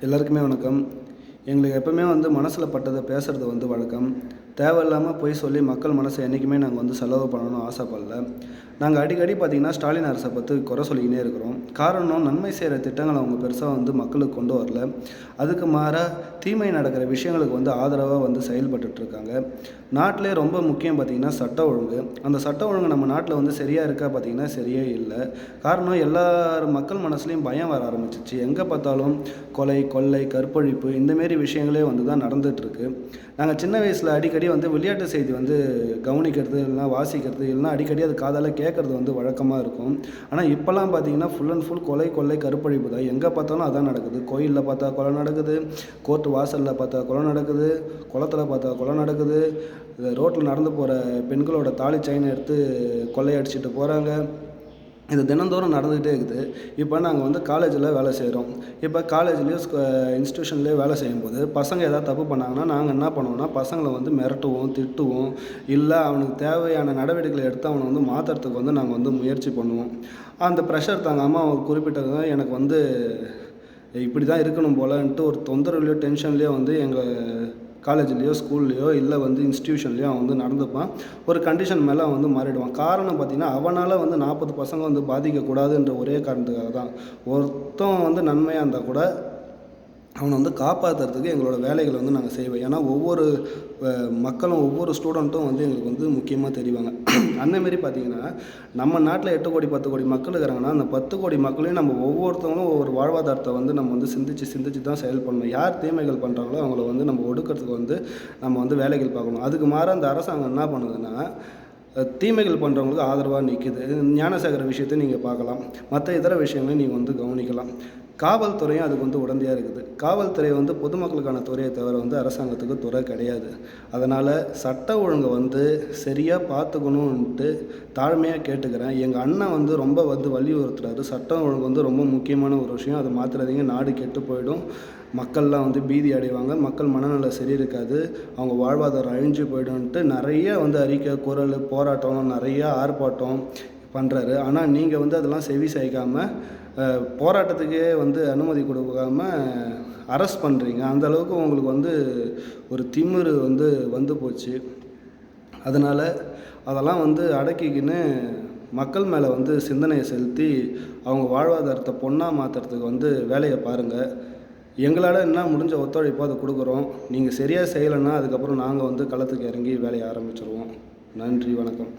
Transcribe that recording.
எல்லாருக்குமே வணக்கம். எங்களுக்கு எப்பவுமே மனசில் பட்டதை பேசுறது வழக்கம். தேவையில்லாமல் பொய் சொல்லி மக்கள் மனசை என்றைக்குமே நாங்கள் செலவு பண்ணணும்னு ஆசைப்படல. நாங்கள் அடிக்கடி பார்த்தீங்கன்னா, ஸ்டாலின் அரசை பற்றி குறை சொல்லிக்கினே இருக்கிறோம். காரணம், நன்மை செய்கிற திட்டங்களை அவங்க பெருசாக மக்களுக்கு கொண்டு வரல. அதுக்கு மாறாக தீமை நடக்கிற விஷயங்களுக்கு ஆதரவாக செயல்பட்டுட்ருக்காங்க. நாட்டிலே ரொம்ப முக்கியம் பார்த்திங்கன்னா சட்ட ஒழுங்கு. அந்த சட்ட ஒழுங்கு நம்ம நாட்டில் சரியாக இருக்கா பார்த்திங்கன்னா சரியே இல்லை. காரணம், எல்லார் மக்கள் மனசுலையும் பயம் வர ஆரம்பிச்சிச்சு. எங்கே பார்த்தாலும் கொலை, கொள்ளை, கற்பழிப்பு இந்தமாரி விஷயங்களே தான் நடந்துகிட்ருக்கு. நாங்கள் சின்ன வயசில் அடிக்கடி விளையாட்டு செய்தி கவனிக்கிறது, இல்லைனா வாசிக்கிறது, இல்லைனா அடிக்கடி அது காதால் கேட்குறது வழக்கமாக இருக்கும். ஆனால் இப்போல்லாம் பார்த்திங்கன்னா ஃபுல் அண்ட் ஃபுல் கொலை, கொள்ளை, கற்பழிப்பு தான். எங்கே பார்த்தாலும் அதான் நடக்குது. கோயிலில் பார்த்தா கொலை நடக்குது, கோர்ட்டு வாசலில் பார்த்தா கொலை நடக்குது, குளத்தில் பார்த்தா கொலை நடக்குது, ரோட்டில் நடந்து போகிற பெண்களோட தாலி செயினை எடுத்து கொள்ளையடிச்சிட்டு போகிறாங்க. இது தினந்தோறும் நடந்துக்கிட்டே இருக்குது. இப்போ நாங்கள் காலேஜில் வேலை செய்கிறோம். இப்போ காலேஜ்லேயோ இன்ஸ்டியூஷன்லேயோ வேலை செய்யும்போது பசங்க ஏதாவது தப்பு பண்ணாங்கன்னா நாங்கள் என்ன பண்ணுவோம்னா, பசங்களை மிரட்டுவோம், திட்டுவோம். இல்லை அவனுக்கு தேவையான நடவடிக்கைகளை எடுத்து அவனை மாற்றுறதுக்கு நாங்கள் முயற்சி பண்ணுவோம். அந்த ப்ரெஷர் தாங்காமல் அவர் குறிப்பிட்டது எனக்கு இப்படி தான் இருக்கணும் போலன்ட்டு ஒரு தொந்தரவுலையோ டென்ஷன்லேயோ எங்கள் காலேஜ்லேயோ ஸ்கூல்லையோ இல்லை இன்ஸ்டியூஷன்லேயோ அவன் நடந்துப்பான். ஒரு கண்டிஷன் மேலே அவன் மாறிடுவான். காரணம் பார்த்திங்கன்னா, அவனால் 40 பசங்க பாதிக்கக்கூடாதுன்ற ஒரே காரணத்துக்காக தான். ஒருத்தன் நன்மையாக இருந்தால் கூட அவனை காப்பாற்றுறதுக்கு எங்களோட வேலைகளை நாங்கள் செய்வோம். ஏன்னா ஒவ்வொரு மக்களும், ஒவ்வொரு ஸ்டூடெண்ட்டும் எங்களுக்கு முக்கியமாக தெரிவாங்க. அந்தமாரி பார்த்திங்கன்னா, நம்ம நாட்டில் 8 கோடி 10 கோடி மக்கள் இருக்கிறாங்கன்னா, அந்த 10 கோடி மக்களையும் நம்ம ஒவ்வொருத்தவங்களும் ஒவ்வொரு வாழ்வாதாரத்தை நம்ம சிந்திச்சு தான் செயல்படணும். யார் தீமைகள் பண்ணுறாங்களோ அவங்கள நம்ம ஒடுக்கிறதுக்கு நம்ம வேலைகள் பார்க்கணும். அதுக்கு மாறாக அந்த அரசாங்கம் என்ன பண்ணுதுன்னா, தீமைகள் பண்ணுறவங்களுக்கு ஆதரவாக நிற்கிது. ஞானசேகர விஷயத்தை நீங்கள் பார்க்கலாம். மற்ற இதர விஷயங்களையும் நீங்கள் கவனிக்கலாம். காவல்துறையும் அதுக்கு உடந்தையாக இருக்குது. காவல்துறை பொதுமக்களுக்கான துறையை தவிர அரசாங்கத்துக்கு துறை கிடையாது. அதனால் சட்ட ஒழுங்கை சரியாக பார்த்துக்கணுன்ட்டு தாழ்மையாக கேட்டுக்கிறேன். எங்கள் அண்ணன் ரொம்ப வலியுறுத்துறாரு. சட்டம் ஒழுங்கு ரொம்ப முக்கியமான ஒரு விஷயம். அதை மாற்றுறதீங்க, நாடு கெட்டு போயிடும். மக்கள்லாம் பீதி அடைவாங்க. மக்கள் மனநல சரி இருக்காது. அவங்க வாழ்வாதாரம் அழிஞ்சு போய்டும்ன்ட்டு நிறைய அறிக்கை, குரல், போராட்டம், நிறையா ஆர்ப்பாட்டம் பண்ணுறாரு. ஆனால் நீங்கள் அதெல்லாம் செவி சாய்க்காமல் போராட்டத்துக்கே அனுமதி கொடுக்காம அரெஸ்ட் பண்ணுறீங்க. அந்தளவுக்கு உங்களுக்கு ஒரு திமிரு போச்சு. அதனால் அதெல்லாம் அடக்கிக்கின்னு மக்கள் மேலே சிந்தனையை செலுத்தி அவங்க வாழ்வாதாரத்தை பொண்ணாக மாற்றுறதுக்கு வேலையை பாருங்கள். எங்களால் என்ன முடிஞ்ச ஒத்துழைப்போ அதை கொடுக்குறோம். நீங்கள் சரியாக செய்யலைன்னா அதுக்கப்புறம் நாங்கள் களத்துக்கு இறங்கி வேலையை ஆரம்பிச்சிருவோம். நன்றி, வணக்கம்.